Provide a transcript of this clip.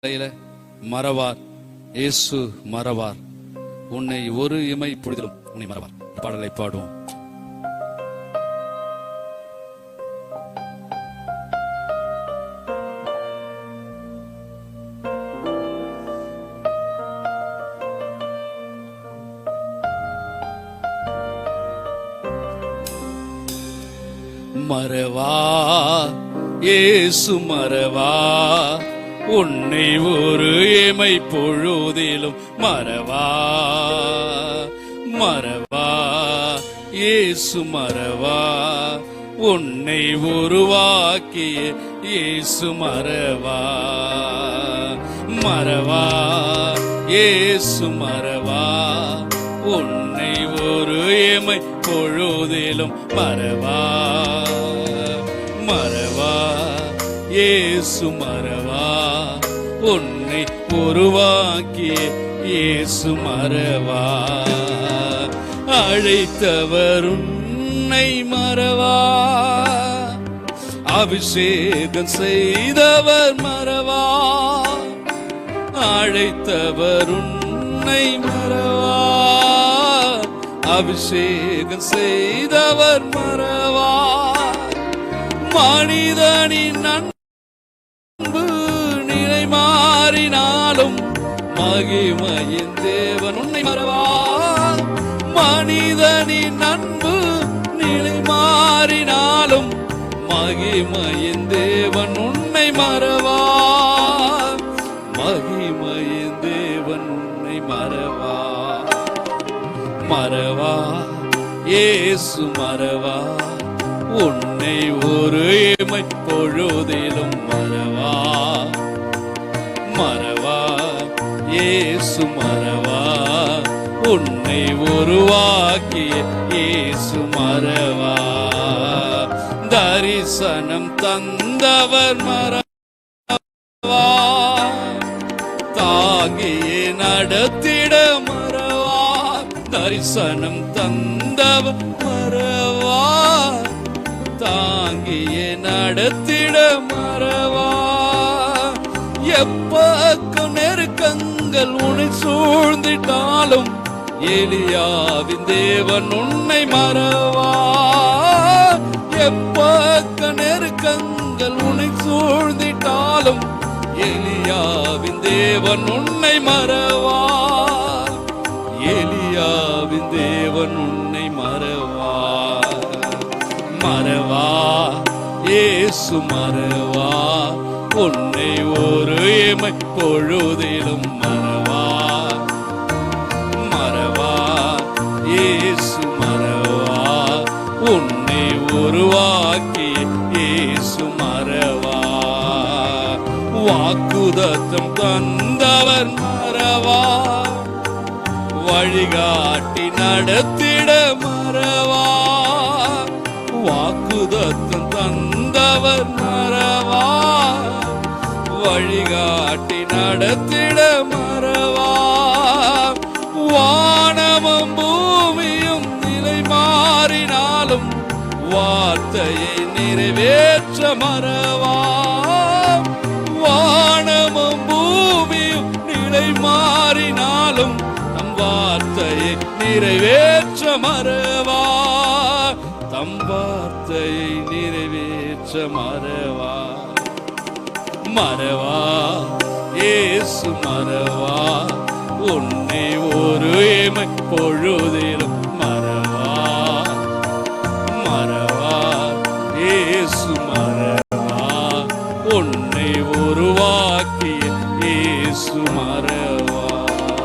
மறவார், இயேசு மறவார், உன்னை ஒரு இமை பொழுதிலும் உன்னை மறவார். பாடலை பாடுவோம். மறவா, இயேசு மறவா, உன்னை ஒரு இமை பொழுதிலும் மறவா. மறவா, இயேசு மறவா, உன்னை உருவாக்கிய இயேசு மறவா. மறவா, இயேசு மறவா, உன்னை ஒரு இமை பொழுதிலும் மறவா. மறவா, இயேசு மறவா, உன்னை உருவாக்கிய இயேசு மறவா. அழைத்தவர் உன்னை மறவா, அபிஷேகம் செய்தவர் மறவா. அழைத்தவர் உன்னை மறவா, அபிஷேகம் செய்தவர் மறவா. மனிதனின் அன்பு நிலை மாறினாலும் மகிமையின் தேவன் உன்னை மறவா. மனிதனின் அன்பு நிலை மாறினாலும் மகிமையின் தேவன் உன்னை மறவா. மகிமையின் தேவன் உன்னை மறவா. மறவா, இயேசு மறவா, உன்னை ஒரு இமை பொழுதிலும் மறவா. மறவா, இயேசு மறவா, உன்னை உருவாக்கிய இயேசு மறவா. தரிசனம் தந்தவர் மறவா, தாங்கியே நடத்திட மறவா. தரிசனம் தந்தவர் மறவா, தாங்கியே நடத்திட மறவா. எப்பக்கம் நெருக்கங்கள் உன்னை சூழ்ந்திட்டாலும் எலியாவின் தேவன் உன்னை மறவா. எப்பக்க நெருக்கங்கள் உன்னை சூழ்ந்திட்டாலும் எலியாவின் தேவன் உன்னை மறவா. எலியாவின் தேவன் உன்னை மறவா. மறவா, இயேசு மறவா, உன்னை ஒரு இமை பொழுதிலும் மறவா. மறவா, இயேசு மறவா, உன்னை உருவாக்கி இயேசு மறவா. வாக்குதத்தம் தந்தவர் மறவா, வழிகாட்டி நடத்திட மறவா. வாக்குதத்தம் தந்தவர் மறவா, வழிகாட்டி நடத்திட மறவா. வானமும் பூமியும் நிலை மாறினாலும் வார்த்தையை நிறைவேற்ற மறவா. வானமும் பூமியும் நிலை மாறினாலும் தம் வார்த்தையை நிறைவேற்ற மறவா. தம் வார்த்தையை நிறைவேற்ற மறவா. மறவா, இயேசு மறவா, உன்னை ஒரு இமை பொழுதிலும் மறவா. மறவா, இயேசு மறவா, உன்னை உருவாக்கிய இயேசு மறவா.